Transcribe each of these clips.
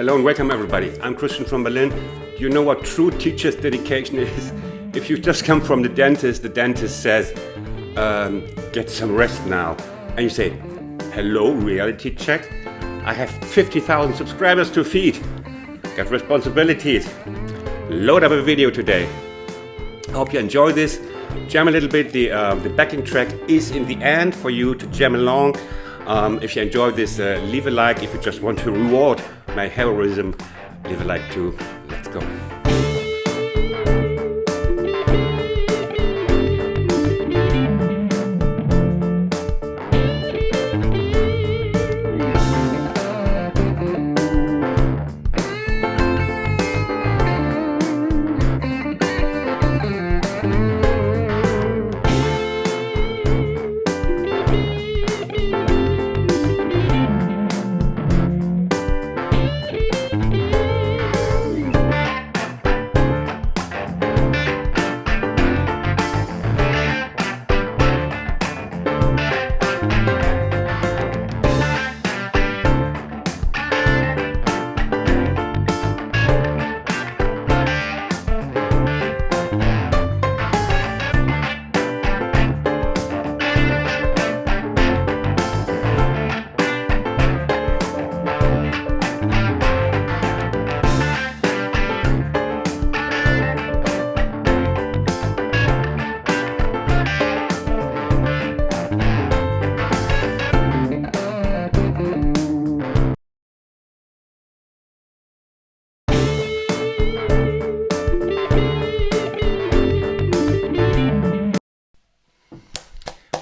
Hello and welcome everybody. I'm Christian from Berlin. Do you know what true teacher's dedication is? If you just come from the dentist says, get some rest now. And you say, hello, reality check. I have 50,000 subscribers to feed. Got responsibilities. Load up a video today. I hope you enjoy this. Jam a little bit. The backing track is in the end for you to jam along. If you enjoy this, leave a like. If you just want to reward my heroism, leave a like too. Let's go.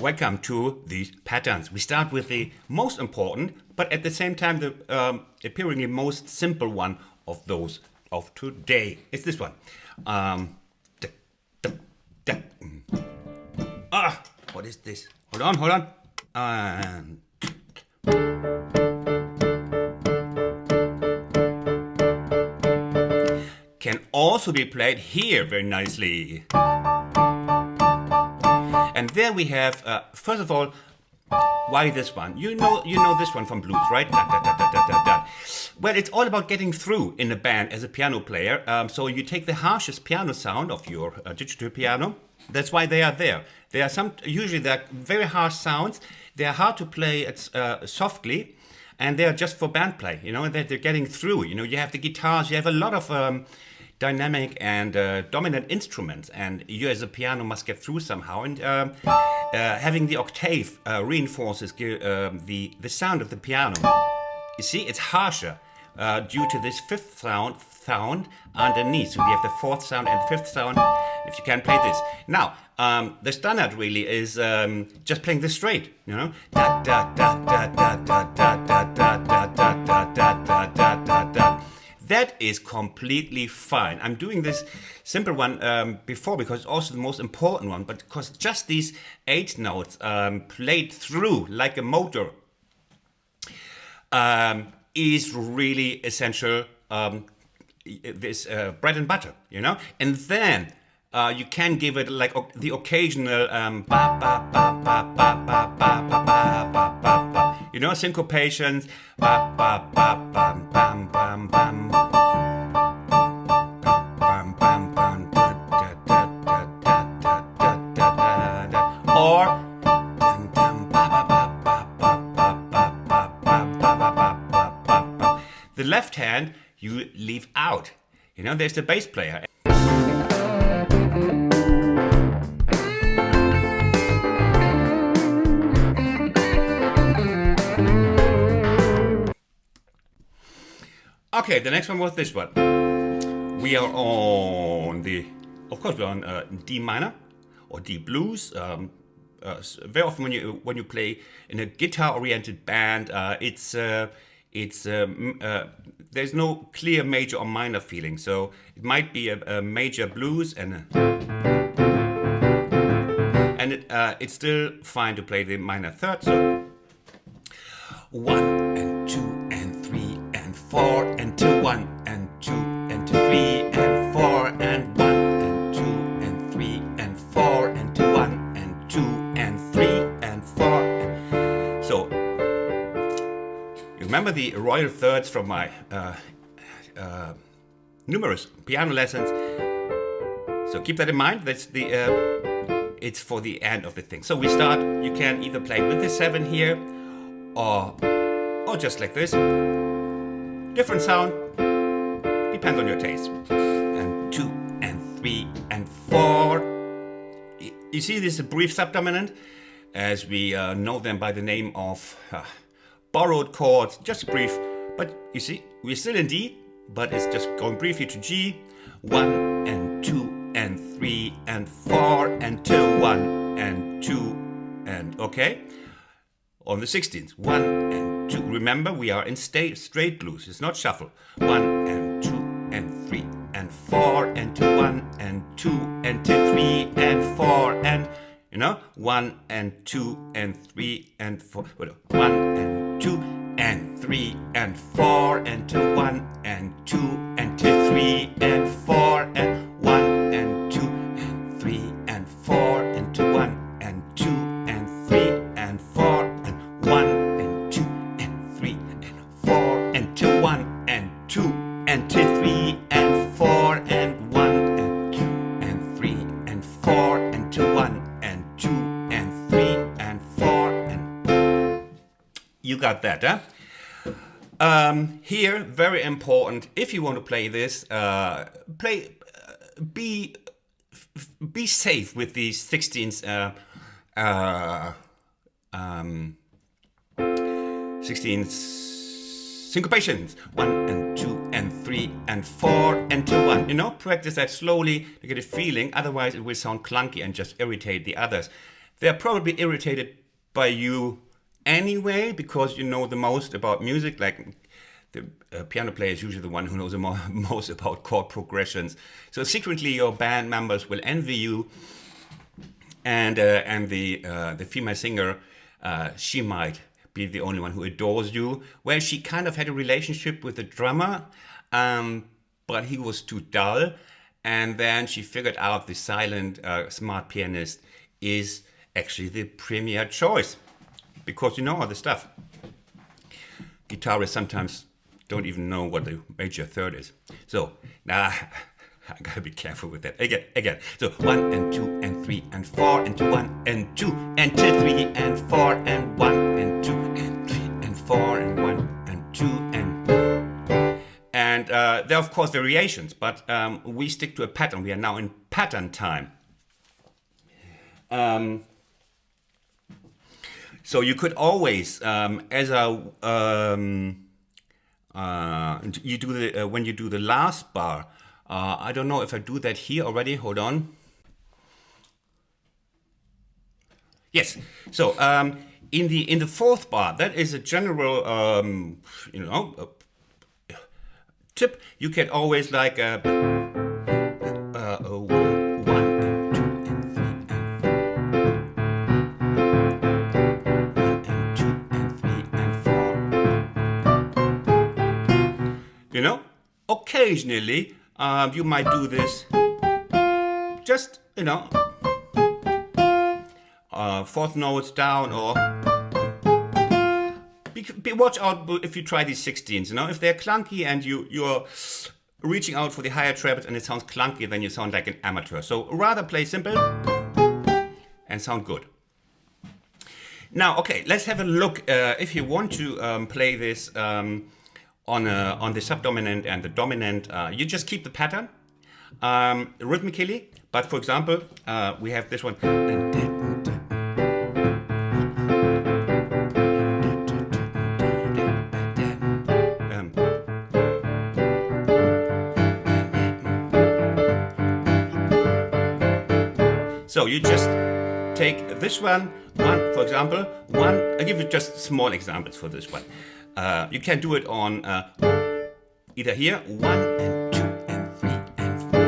Welcome to these patterns. We start with the most important, but at the same time the appearingly most simple one of those of today. It's this one. What is this? Hold on. Can also be played here very nicely. And there we have, first of all, why this one? You know this one from blues, right? Well, it's all about getting through in a band as a piano player. So you take the harshest piano sound of your digital piano. That's why they are there. Usually they're very harsh sounds. They're hard to play softly, and they're just for band play. You know, that they're getting through. You know, you have the guitars. You have a lot of dynamic and dominant instruments, and you as a piano must get through somehow. And having the octave reinforces the sound of the piano. You see, it's harsher due to this fifth sound underneath. So we have the fourth sound and fifth sound. If you can play this now, the standard really is just playing this straight. You know, da da da da da da da da da da da da da da da. That is completely fine. I'm doing this simple one before because it's also the most important one, but because just these 8 notes played through like a motor is really essential. This bread and butter, you know? And then you can give it like the occasional ba ba ba ba ba ba ba ba ba ba ba. You know, syncopations. Ba ba ba bam bam bam bam. Bam bam bam da da da da da da da da. Or dum dum ba ba ba ba ba ba ba ba ba ba ba ba. The left hand you leave out. You know, there's the bass player. Okay, the next one was this one. We are on we're on D minor or D blues. Very often when you play in a guitar-oriented band, there's no clear major or minor feeling. So it might be a major blues it's still fine to play the minor third. So 1 and 2 and 3 and 4 and 2, 1 and 2 and 3 and 4 and 1 and 2 and 3 and 4 and 2, 1 and 2 and 3 and 4. So you remember the royal thirds from my numerous piano lessons. So keep that in mind. That's the it's for the end of the thing. So we start. You can either play with the 7 here, or just like this. Different sound. Depends on your taste. And 2 and 3 and 4. You see, this is a brief subdominant, as we know them by the name of borrowed chords. Just brief, but you see, we're still in D, but it's just going briefly to G. 1 and 2 and 3 and 4 and 2, 1 and 2 and okay. On the 16th, 1 and 2. Remember, we are in straight blues. It's not shuffle. 1 and 2 and 3 and 4 and 2, 1 and 2 and 2, 3 and 4 and 1 and 2 and 3 and 4. 1 and 2 and 3 and 4 and 2, 1 and 2 and 2, 3 and 4 and 1 and 2 and 3 and 4 and 2, 1 and 2 and 3 and 4 and 1 and 2 and 3 and 4 and 2, 1 and 2 and 2, 3 and 4 and 1 and 2 and 3 and 4 and 2, 1 and 2 and 3 and 4 and you got that, huh? Here, very important. If you want to play this, be safe with these 16th 16th syncopations. 1 and 2 and 3 and 4 and 2, 1. Practice that slowly to get a feeling. Otherwise, it will sound clunky and just irritate the others. They're probably irritated by you anyway, because you know the most about music. Like the piano player is usually the one who knows the most about chord progressions. So secretly, your band members will envy you, and the female singer, she might be the only one who adores you. Well, she kind of had a relationship with the drummer, but he was too dull, and then she figured out the silent, smart pianist is actually the premier choice. Because you know all the stuff. Guitarists sometimes don't even know what the major third is. So, now I gotta be careful with that. Again. So, 1 and 2 and 3 and 4 and 2, 1 and 2 and 2, 3 and 4 and 1 and 2 and 3 and 4 and 1 and 2 and there are of course variations, but we stick to a pattern. We are now in pattern time. So you could always, as a you do the when you do the last bar. I don't know if I do that here already. Hold on. Yes. So in the fourth bar, that is a general tip. You can always like occasionally, you might do this. Just fourth notes down, or watch out if you try these 16s. If they're clunky and you're reaching out for the higher trebles and it sounds clunky, then you sound like an amateur. So rather play simple and sound good. Now, okay, let's have a look. If you want to play this on the subdominant and the dominant, you just keep the pattern rhythmically. But for example, we have this one. So you just take this one, for example, I'll give you just small examples for this one. You can do it on either here, 1 and 2 and 3 and 4.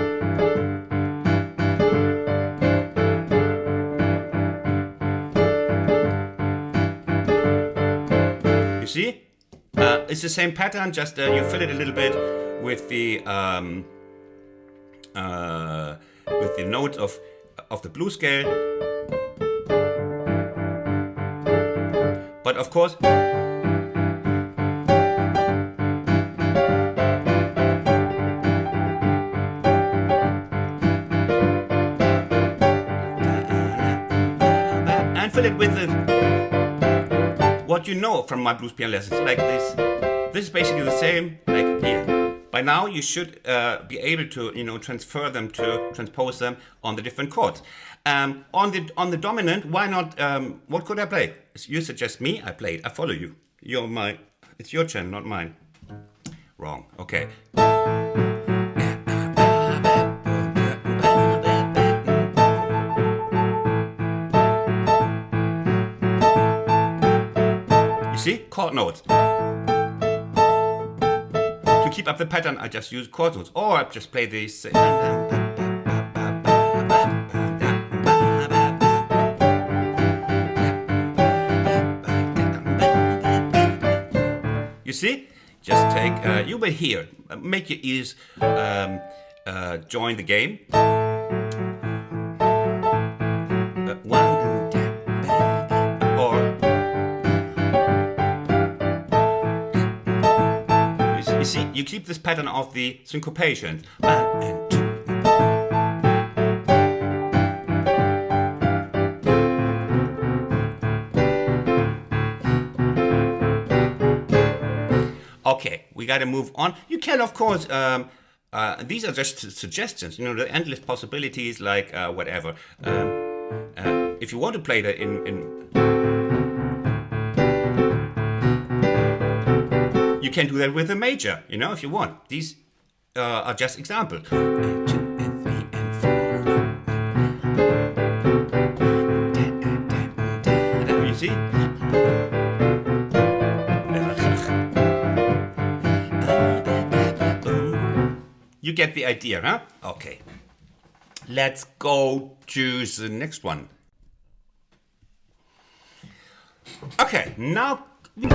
You see? It's the same pattern, just you fill it a little bit with the notes of the blues scale. But of course, fill it with what you know from my blues piano lessons, like this. This is basically the same, like here. By now, you should be able to, transpose them on the different chords. On the dominant, why not? What could I play? You suggest me, I play it. I follow you. It's your channel, not mine. Wrong. Okay. You see, chord notes. To keep up the pattern, I just use chord notes, or I just play these. You see? Just take, you will hear, make your ears join the game. You see, you keep this pattern of the syncopation. 1 and 2. Okay, we got to move on. You can, of course, these are just suggestions, the endless possibilities, like whatever. If you want to play that you can do that with a major, if you want. These are just examples. 1, 2, and 3, and 4. You see? You get the idea, huh? Okay. Let's go to the next one. Okay, now... we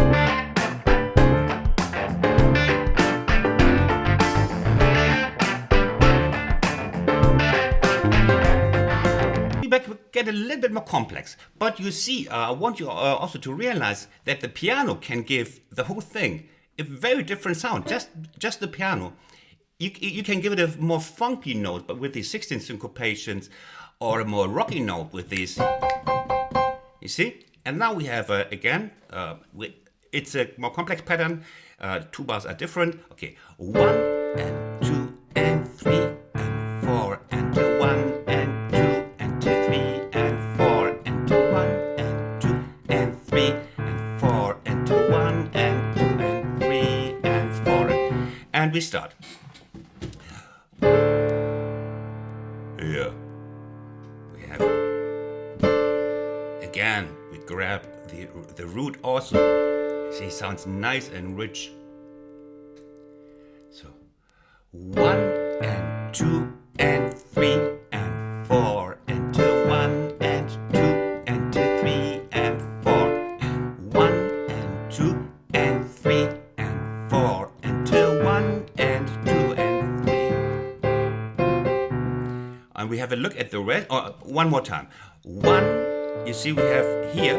get a little bit more complex. But you see, I want you also to realize that the piano can give the whole thing a very different sound. Just the piano. You can give it a more funky note, but with these 16 syncopations, or a more rocky note with these. You see? And now we have, again, it's a more complex pattern. 2 bars are different. Okay, 1 and 2 and 3 and 4 and 2, 1 and 2 and 2, 3 and 4 and 2, 1 and 2 and 3 and 4 and 2, 1 and 2 and 3 and 4. And we start. Here we have, again, we grab the root also. See, it sounds nice and rich. So 1 and 2 and 3 and 4 and 2, 1 and 2 and 2, 3 and 4 and 1 and 2 and 3 and 4 and 2, 1 and 2 and 3. And we have a look at the rest. One more time. 1, you see we have here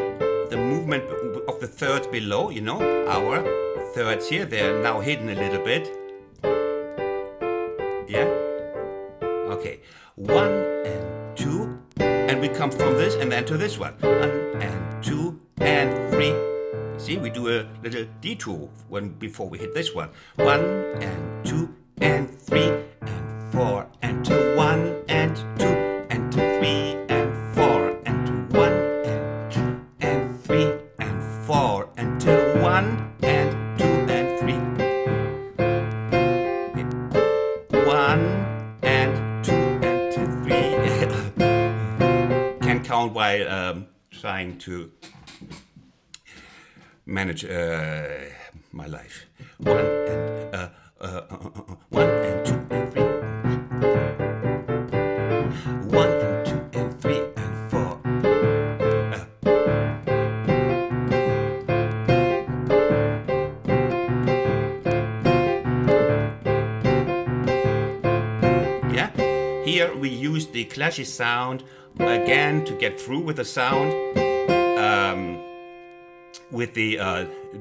the movement of the thirds below, our thirds here. They're now hidden a little bit. Yeah? Okay. 1 and 2. And we come from this and then to this one. 1 and 2 and 3. See, we do a little detour before we hit this one. 1 and 2 and 3 and 4 and 2, 1 and 2 and 2, 3 and 4 and 2, 1 and 2 and 3 and 4 and 2, 1 and 2 and 3. 1 and 2 and 2, 3. Can't count while trying to manage my life. 1 and 2 and 3. 1 and 2 and 3 and 4. Yeah. Here we use the clashy sound again to get through with the sound. With the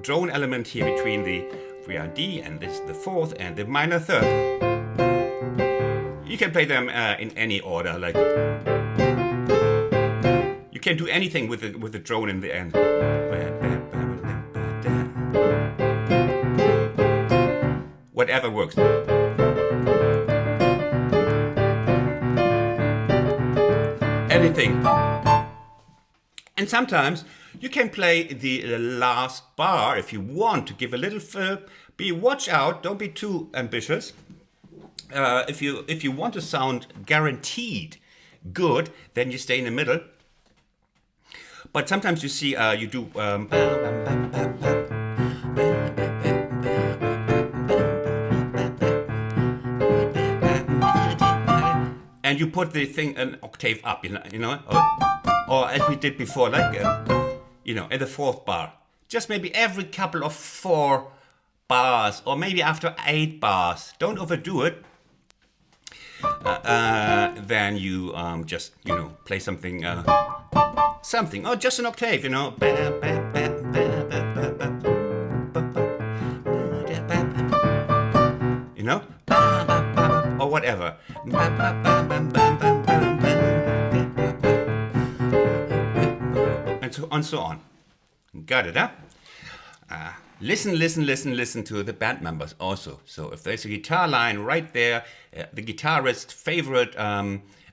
drone element here between the 3rd and this the 4th and the minor 3rd. You can play them in any order. Like You can do anything with the drone in the end. Whatever works. Anything. And sometimes you can play the last bar if you want to give a little fill. Watch out, don't be too ambitious. If you want to sound guaranteed good, then you stay in the middle. But sometimes you see you do and you put the thing an octave up, you know, or as we did before, like you know, at the fourth bar. Just maybe every couple of 4 bars, or maybe after 8 bars. Don't overdo it. Then you just, you know, play something, or just an octave, you know. You know, or whatever. And so on. Got it, huh? Listen to the band members also. So if there's a guitar line right there, the guitarist's favorite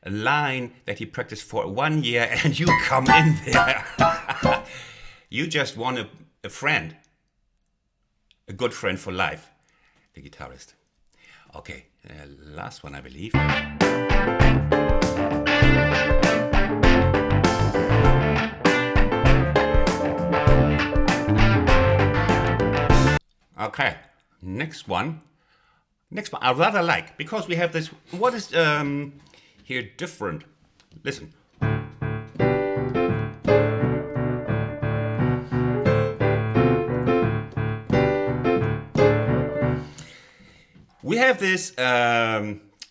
line that he practiced for 1 year, and you come in there, you just want a friend, a good friend for life, the guitarist. Okay, last one, I believe. Okay, next one I rather like, because we have this, what is here different? Listen. We have this,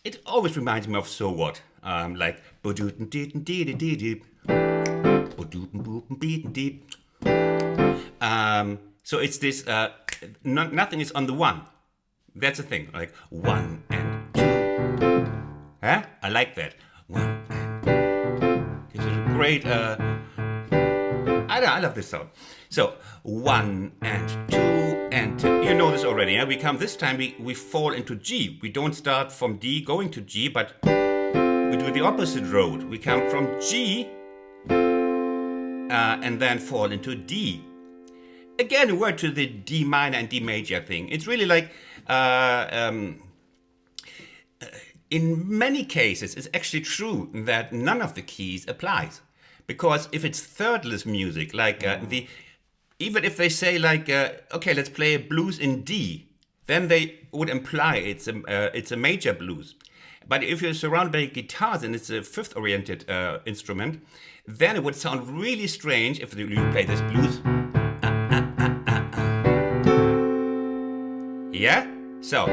it always reminds me of So What, like so it's this, nothing is on the one. That's the thing, like 1 and 2. Huh? I like that. 1 and 2. This is a great, I love this song. So 1 and 2 and 2. You know this already, yeah? This time we fall into G. We don't start from D going to G, but we do the opposite road. We come from G and then fall into D. Again, a word to the D minor and D major thing. It's really like, in many cases, it's actually true that none of the keys applies. Because if it's thirdless music, like even if they say like, okay, let's play a blues in D, then they would imply it's a major blues. But if you're surrounded by guitars and it's a fifth-oriented instrument, then it would sound really strange if you play this blues. Yeah? So,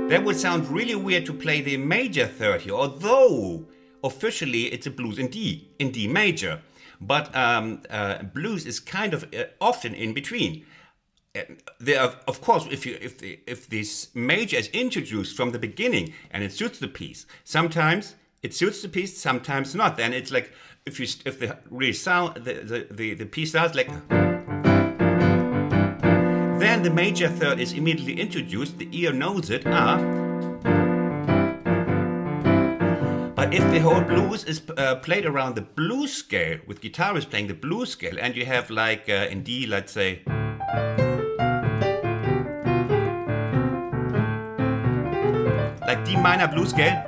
that would sound really weird to play the major third here, although officially it's a blues in D major. But blues is kind of often in between. There are, of course, if this major is introduced from the beginning and it suits the piece, sometimes it suits the piece, sometimes not. Then it's like if the really sound the piece sounds like, then the major third is immediately introduced. The ear knows it. But if the whole blues is played around the blues scale, with guitarists playing the blues scale, and you have like in D, let's say, like D minor blues scale,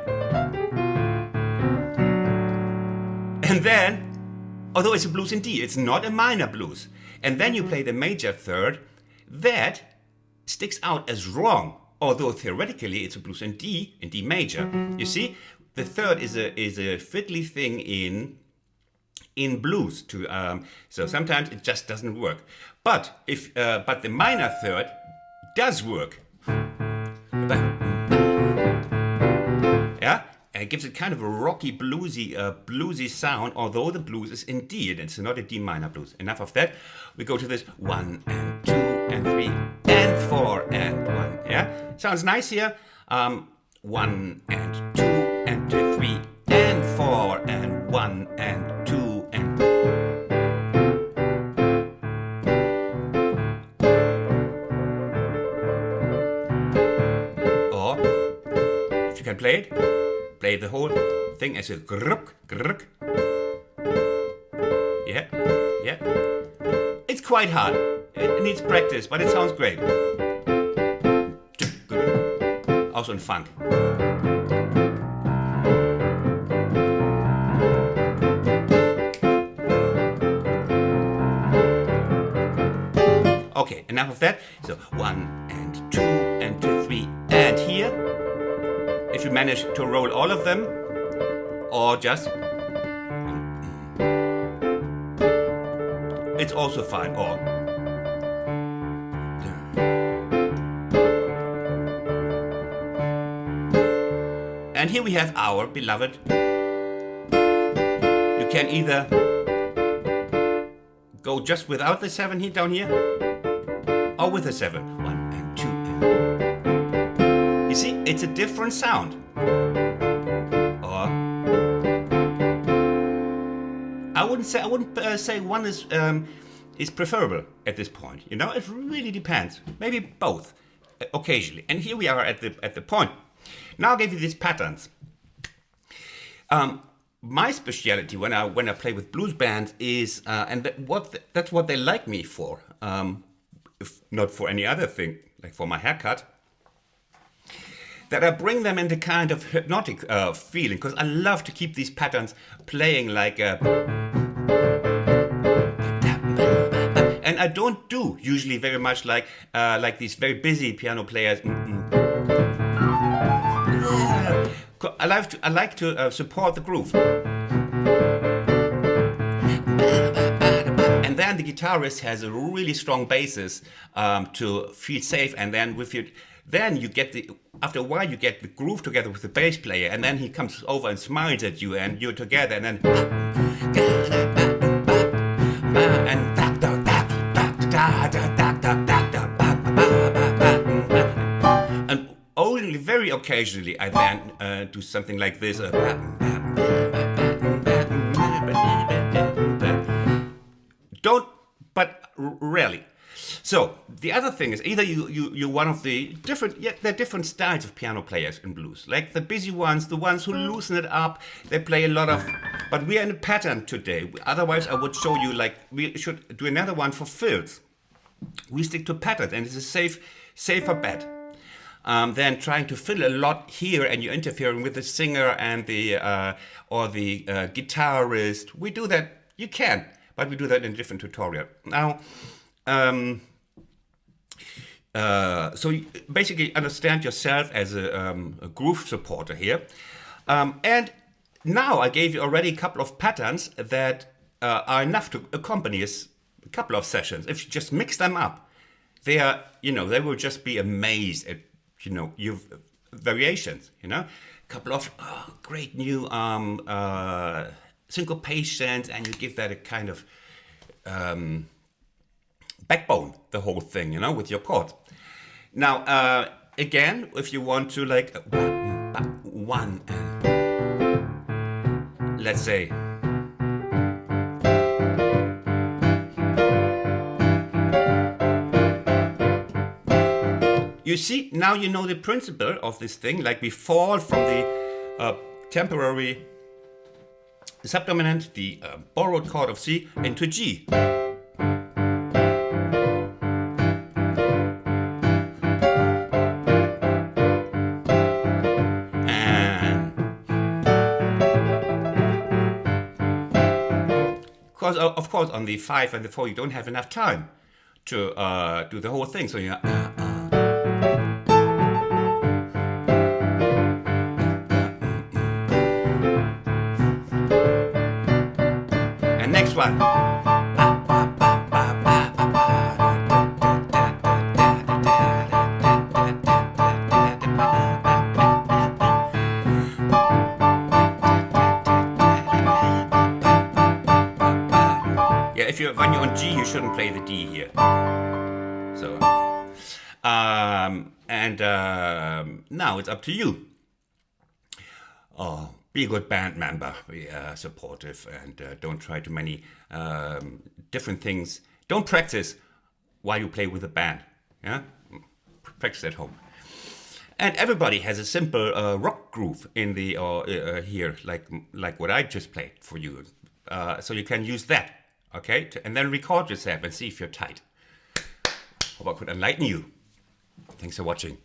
and then, although it's a blues in D, it's not a minor blues, and then you play the major third, that sticks out as wrong, although theoretically it's a blues in D major. You see, the third is a fiddly thing in blues to so sometimes it just doesn't work. But but the minor third does work. Yeah, and it gives it kind of a rocky bluesy sound, although the blues is in D and it's not a D minor blues. Enough of that. We go to this 1 and 2 and 3 and 4 and 1. Yeah, sounds nice here. 1 and 2 and 2, 3 and 4 and 1 and 2 and play it? Play the whole thing as a gruk, gruk. Yeah, yeah. It's quite hard. It needs practice, but it sounds great. Also in funk. Okay, enough of that. So 1 and 2 and 2, 3, and here, if you manage to roll all of them, or just, it's also fine. Or and here we have our beloved. You can either go just without the 7 here down here, or with a 7. 1 and 2 and... You see, it's a different sound. Or I wouldn't say one is preferable at this point. You know, it really depends. Maybe both, occasionally. And here we are at the point. Now I'll give you these patterns. My speciality when I play with blues bands is, that's what they like me for, if not for any other thing, like for my haircut, that I bring them into kind of hypnotic feeling, because I love to keep these patterns playing like a... And I don't do usually very much like these very busy piano players. I like to support the groove. And then the guitarist has a really strong basis to feel safe, and then you get after a while you get the groove together with the bass player, and then he comes over and smiles at you, and you're together, and then and only very occasionally I then do something like this. But rarely. So the other thing is either you're one of the different, there are different styles of piano players in blues. Like the busy ones, the ones who loosen it up, they play a lot of, but we are in a pattern today. Otherwise I would show you, like, we should do another one for fills. We stick to patterns, and it's a safer bet than trying to fill a lot here and you're interfering with the singer and the guitarist. We do that, you can, but we do that in a different tutorial. Now, so you basically understand yourself as a groove supporter here. And now I gave you already a couple of patterns that are enough to accompany a couple of sessions. If you just mix them up, they will just be amazed at, your variations, a couple of great new syncopations, and you give that a kind of backbone, the whole thing, with your chord. Now, again, if you want to, like, one, let's say, you see, now you know the principle of this thing, like we fall from the temporary subdominant, the borrowed chord of C, into G. And of course, on the 5 and the 4, you don't have enough time to do the whole thing, so you next one. Yeah, when you're on G, you shouldn't play the D here. So, now it's up to you. Be a good band member, be supportive, and don't try too many different things. Don't practice while you play with a band. Yeah, practice at home. And everybody has a simple rock groove in the here, like what I just played for you. So you can use that, okay? And then record yourself and see if you're tight. Hope I could enlighten you. Thanks for watching.